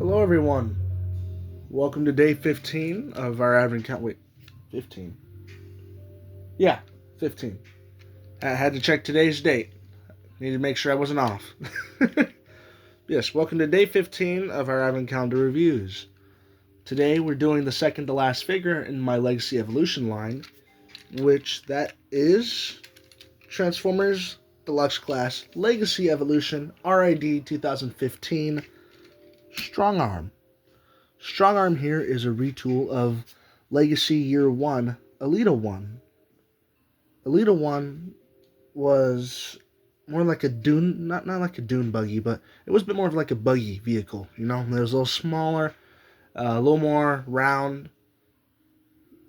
Hello, everyone. Welcome to day 15 of our advent count. Wait, 15? Yeah, 15. I had to check today's date. Needed to make sure I wasn't off. Yes, welcome to day 15 of our advent calendar reviews. Today we're doing the second to last figure in my Legacy Evolution line, which that is Transformers Deluxe Class Legacy Evolution RID 2015 Strongarm. Strongarm here is a retool of Legacy Year 1, Elita 1. Elita 1 was more like a dune, not like a dune buggy, but it was a bit more of like a buggy vehicle, you know? It was a little smaller, a little more round.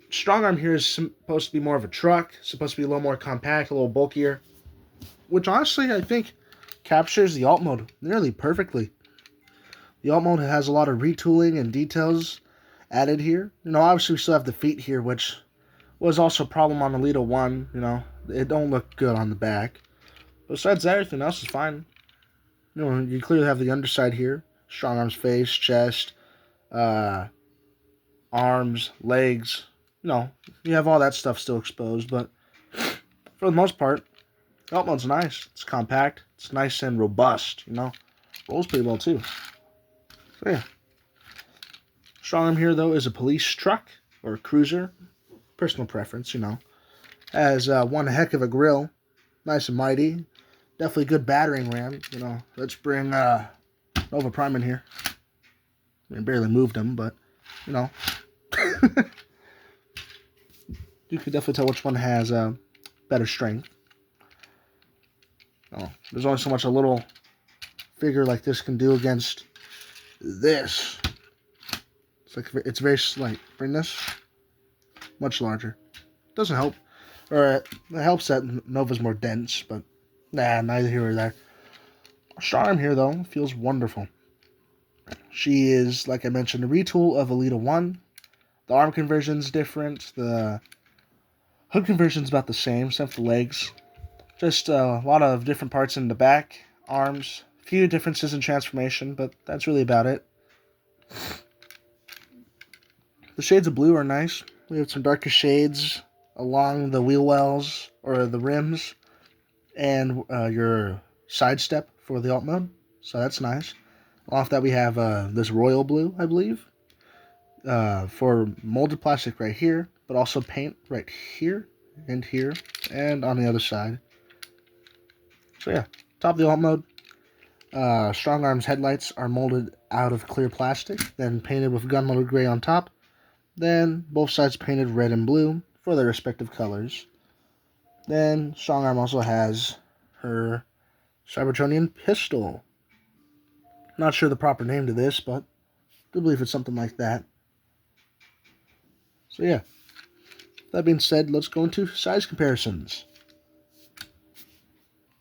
Strongarm here is supposed to be more of a truck, supposed to be a little more compact, a little bulkier, which honestly I think captures the alt mode nearly perfectly. The alt mode has a lot of retooling and details added here. You know, obviously we still have the feet here, which was also a problem on Elita 1. You know, it don't look good on the back. Besides that, everything else is fine. You know, you clearly have the underside here. Strongarm's face, chest, arms, legs. You know, you have all that stuff still exposed, but for the most part, the alt mode's nice. It's compact. It's nice and robust, you know. Rolls pretty well, too. So, yeah. Strongarm here, though, is a police truck or a cruiser. Personal preference, you know. Has one heck of a grill. Nice and mighty. Definitely good battering ram, you know. Let's bring Nova Prime in here. I barely moved him, but, you know. You can definitely tell which one has better strength. Oh, there's only so much a little figure like this can do against this. It's very slight. Bring this. Much larger. Doesn't help. Or it helps that Nova's more dense, but nah, neither here or there. Strongarm here, though, feels wonderful. She is, like I mentioned, a retool of Elita 1. The arm conversion's different. The hood conversion's about the same, except for the legs. Just a lot of different parts in the back, arms. A few differences in transformation, but that's really about it. The shades of blue are nice. We have some darker shades along the wheel wells, or the rims, and your side step for the alt mode. So that's nice. Off that we have this royal blue, I believe, for molded plastic right here, but also paint right here, and on the other side. So yeah, top of the alt mode. Strongarm's headlights are molded out of clear plastic, then painted with gunmetal gray on top. Then both sides painted red and blue for their respective colors. Then Strongarm also has her Cybertronian pistol. Not sure the proper name to this, but I do believe it's something like that. So yeah. That being said, let's go into size comparisons.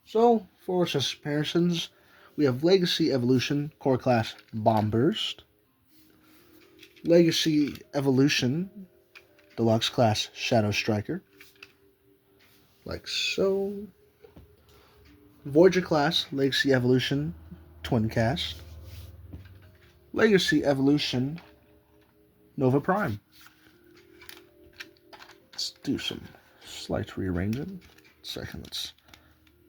So, for size comparisons, we have Legacy Evolution Core Class Bomb Burst, Legacy Evolution Deluxe Class Shadow Striker, like so. Voyager Class Legacy Evolution Twin Cast, Legacy Evolution Nova Prime. Let's do some slight rearranging. Second, let's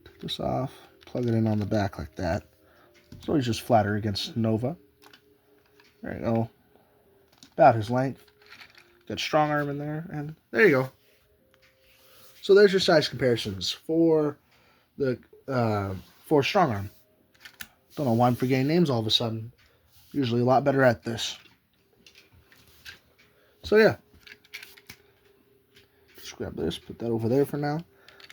take this off, plug it in on the back like that. It's always just flatter against Nova. There you go. About his length. Got Strongarm in there, and there you go. So there's your size comparisons for the for Strongarm. Don't know why I'm forgetting names all of a sudden. Usually a lot better at this. So yeah. Just grab this, put that over there for now.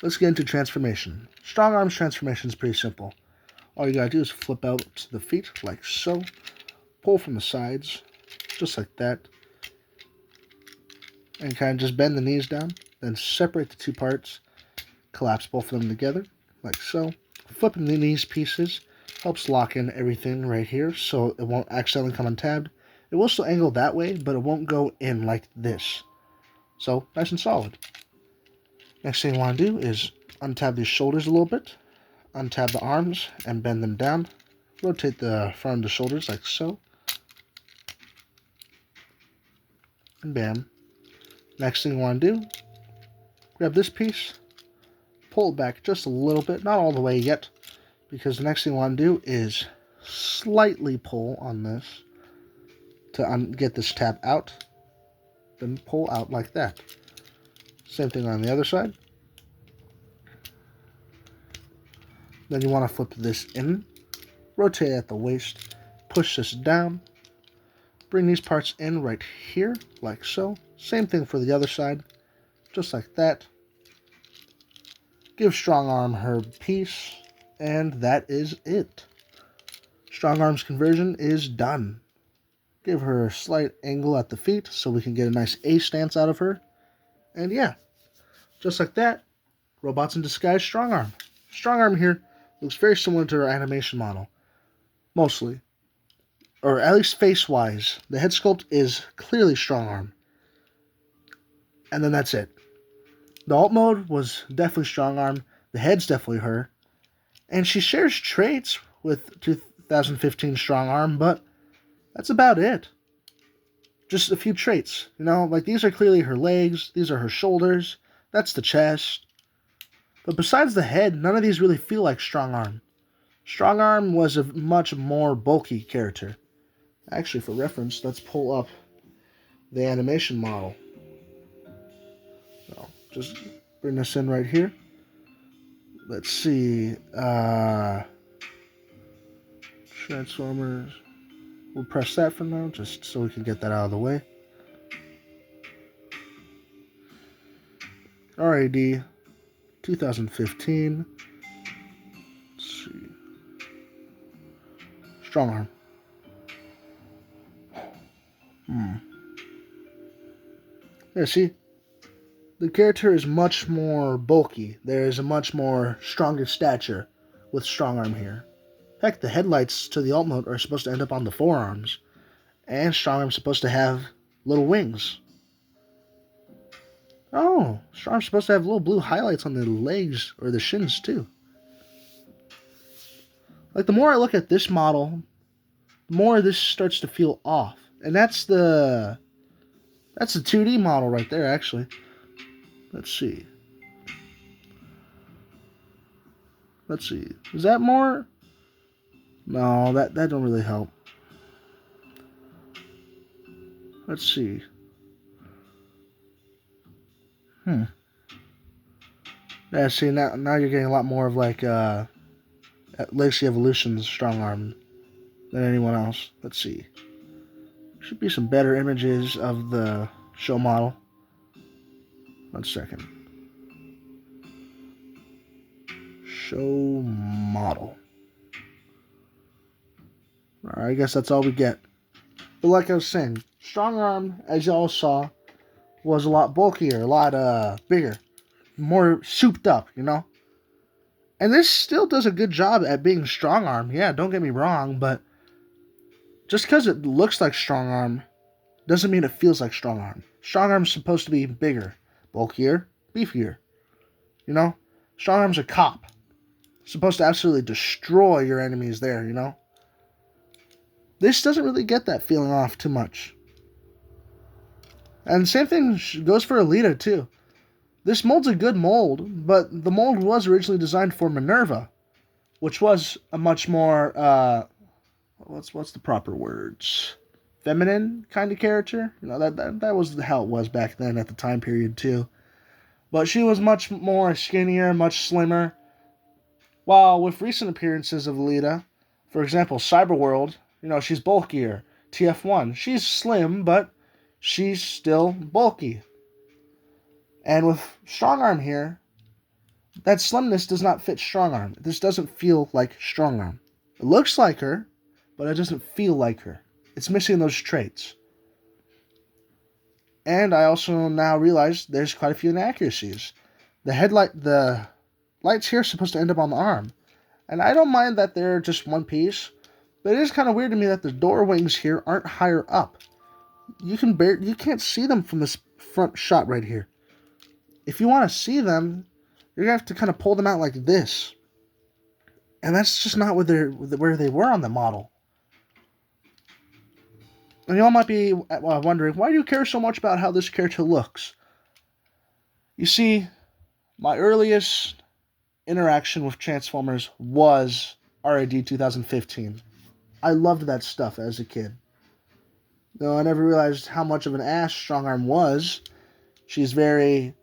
Let's get into transformation. Strongarm's transformation is pretty simple. All you gotta do is flip out the feet like so. Pull from the sides, just like that. And kind of just bend the knees down. Then separate the two parts. Collapse both of them together, like so. Flipping the knees pieces helps lock in everything right here, so it won't accidentally come untabbed. It will still angle that way, but it won't go in like this. So, nice and solid. Next thing you want to do is untab these shoulders a little bit. Untab the arms and bend them down. Rotate the front of the shoulders like so. And bam. Next thing you want to do, grab this piece, pull it back just a little bit, not all the way yet, because the next thing you want to do is slightly pull on this to get this tab out, then pull out like that. Same thing on the other side. Then you want to flip this in, rotate at the waist, push this down, bring these parts in right here, like so. Same thing for the other side, just like that. Give Strongarm her piece, and that is it. Strongarm's conversion is done. Give her a slight angle at the feet so we can get a nice A stance out of her. And yeah, just like that, Robots in Disguise Strongarm. Strongarm here looks very similar to her animation model. Mostly. Or at least face-wise. The head sculpt is clearly Strongarm. And then that's it. The alt mode was definitely Strongarm. The head's definitely her. And she shares traits with 2015 Strongarm, but that's about it. Just a few traits. You know, like these are clearly her legs. These are her shoulders. That's the chest. But besides the head, none of these really feel like Strongarm. Strongarm was a much more bulky character. Actually, for reference, let's pull up the animation model. So, just bring this in right here. Let's see. Transformers. We'll press that for now, just so we can get that out of the way. RAD 2015. Let's see. Strongarm. Yeah, see? The character is much more bulky. There is a much more stronger stature with Strongarm here. Heck, the headlights to the alt mode are supposed to end up on the forearms. And Strongarm's supposed to have little wings. Oh, Strongarm's supposed to have little blue highlights on the legs or the shins too. Like, the more I look at this model, the more this starts to feel off. And that's the 2D model right there, actually. Let's see. Is that more? No, that don't really help. Let's see. Yeah, see, now you're getting a lot more of like Legacy Evolution's Strongarm than anyone else. Let's see. Should be some better images of the show model. 1 second. Show model. Alright, I guess that's all we get. But like I was saying, Strongarm, as y'all saw, was a lot bulkier, a lot bigger, more souped up, you know? And this still does a good job at being Strongarm. Yeah, don't get me wrong, but just because it looks like Strongarm doesn't mean it feels like Strongarm. Strongarm's supposed to be bigger, bulkier, beefier. You know? Strongarm's a cop. Supposed to absolutely destroy your enemies there, you know? This doesn't really get that feeling off too much. And same thing goes for Alita too. This mold's a good mold, but the mold was originally designed for Minerva, which was a much more, what's the proper words? Feminine kind of character. You know, that was how it was back then at the time period too. But she was much more skinnier, much slimmer. While with recent appearances of Alita, for example, Cyberworld, you know, she's bulkier. TF1, she's slim, but she's still bulky. And with Strongarm here, that slimness does not fit Strongarm. This doesn't feel like Strongarm. It looks like her, but it doesn't feel like her. It's missing those traits. And I also now realize there's quite a few inaccuracies. The lights here are supposed to end up on the arm. And I don't mind that they're just one piece, but it is kind of weird to me that the door wings here aren't higher up. You can't see them from this front shot right here. If you want to see them, you're going to have to kind of pull them out like this. And that's just not where they were on the model. And you all might be wondering, why do you care so much about how this character looks? You see, my earliest interaction with Transformers was RAD 2015. I loved that stuff as a kid. Though I never realized how much of an ass Strongarm was. She's very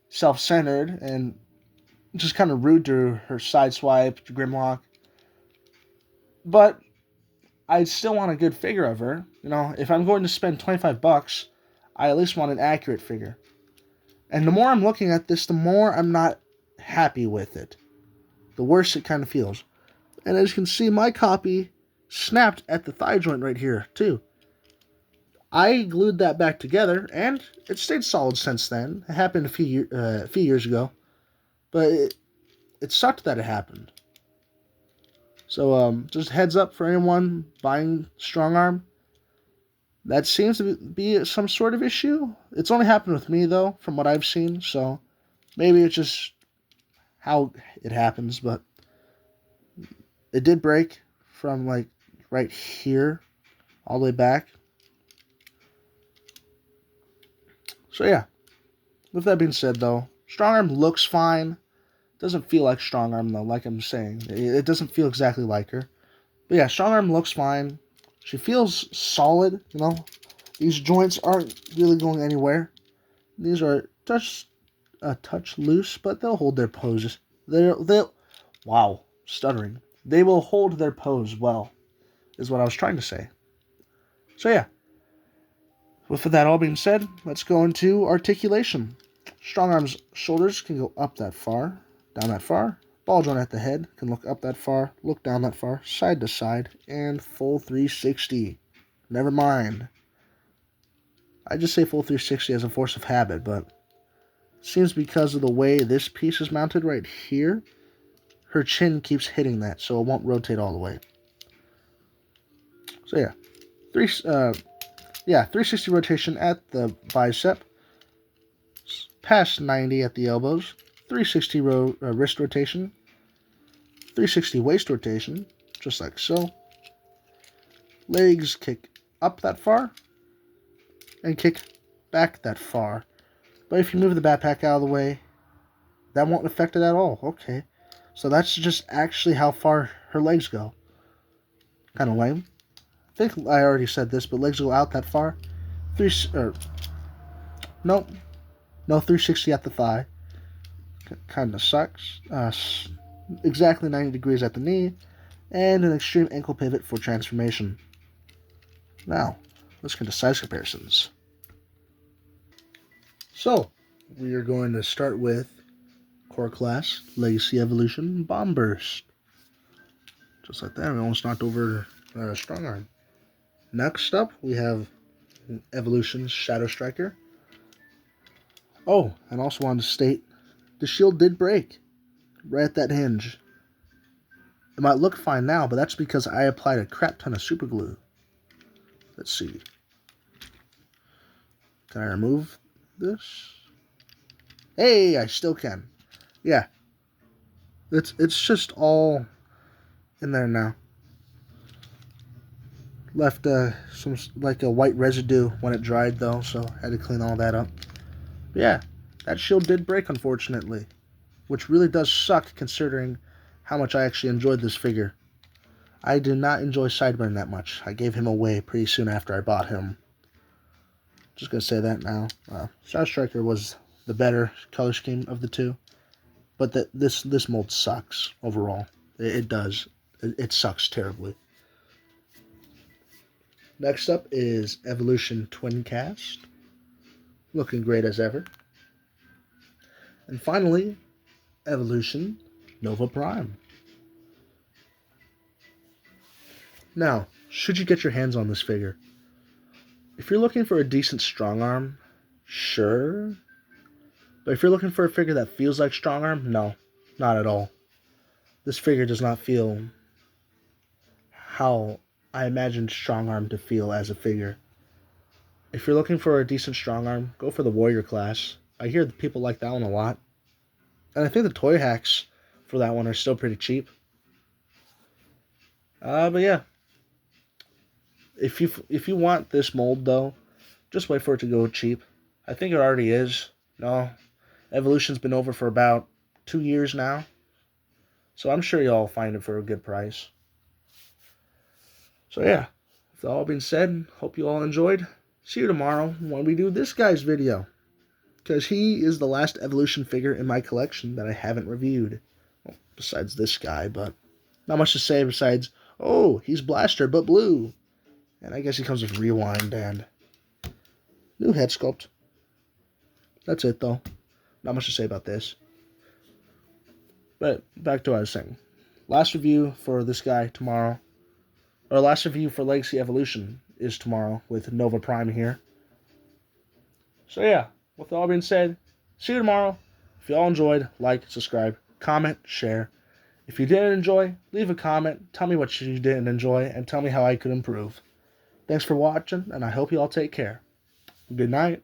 self-centered and just kind of rude to her sideswipe, to Grimlock. But I still want a good figure of her. You know, if I'm going to spend $25, I at least want an accurate figure. And the more I'm looking at this, the more I'm not happy with it. The worse it kind of feels. And as you can see, my copy snapped at the thigh joint right here, too. I glued that back together, and it stayed solid since then. It happened a few years ago. But it sucked that it happened. So, just heads up for anyone buying Strongarm. That seems to be some sort of issue. It's only happened with me, though, from what I've seen. So, maybe it's just how it happens. But it did break from, like, right here all the way back. So, yeah. With that being said, though, Strongarm looks fine. Doesn't feel like Strongarm, though, like I'm saying. It doesn't feel exactly like her. But yeah, Strongarm looks fine. She feels solid, you know. These joints aren't really going anywhere. These are just a touch loose, but they'll hold their poses. They'll wow, stuttering. They will hold their pose well, is what I was trying to say. So yeah, with that all being said, let's go into articulation. Strongarm's shoulders can go up that far, down that far. Ball joint at the head can look up that far, look down that far, side to side, and full 360. Never mind. I just say full 360 as a force of habit, but it seems because of the way this piece is mounted right here, her chin keeps hitting that, so it won't rotate all the way. So yeah, 360 rotation at the bicep, past 90 at the elbows, 360 wrist rotation, 360 waist rotation, just like so. Legs kick up that far, and kick back that far. But if you move the backpack out of the way, that won't affect it at all. Okay. So that's just actually how far her legs go. Kind of lame. I think I already said this, but legs go out that far. Nope. No 360 at the thigh. Kind of sucks. Exactly 90 degrees at the knee. And an extreme ankle pivot for transformation. Now, let's get to size comparisons. So, we are going to start with Core Class, Legacy Evolution, Bomb Burst. Just like that, we almost knocked over Strongarm. Next up, we have Evolution Shadow Striker. Oh, and also wanted to state, the shield did break right at that hinge. It might look fine now, but that's because I applied a crap ton of super glue. Let's see. Can I remove this? Hey, I still can. Yeah. It's just all in there now. Left some like a white residue when it dried though, so I had to clean all that up. But yeah, that shield did break unfortunately, which really does suck considering how much I actually enjoyed this figure. I did not enjoy Sideburn that much. I gave him away pretty soon after I bought him. Just gonna say that now. Shadow Striker was the better color scheme of the two, but this mold sucks overall. It does. It sucks terribly. Next up is Evolution Twin Cast. Looking great as ever. And finally, Evolution Nova Prime. Now, should you get your hands on this figure? If you're looking for a decent Strongarm, sure. But if you're looking for a figure that feels like Strongarm, no, not at all. This figure does not feel how I imagined Strongarm to feel as a figure. If you're looking for a decent Strongarm, go for the Warrior class. I hear that people like that one a lot. And I think the toy hacks for that one are still pretty cheap. But yeah. If you want this mold though, just wait for it to go cheap. I think it already is. No, Evolution's been over for about 2 years now, so I'm sure y'all find it for a good price. So yeah, with all being said, hope you all enjoyed. See you tomorrow when we do this guy's video, because he is the last Evolution figure in my collection that I haven't reviewed. Well, besides this guy, but not much to say besides, oh, he's Blaster but blue. And I guess he comes with Rewind and new head sculpt. That's it though. Not much to say about this. But back to what I was saying. Last review for this guy tomorrow. Or last review for Legacy Evolution is tomorrow with Nova Prime here. So yeah, with all being said, see you tomorrow. If you all enjoyed, like, subscribe, comment, share. If you didn't enjoy, leave a comment. Tell me what you didn't enjoy and tell me how I could improve. Thanks for watching, and I hope you all take care. Good night.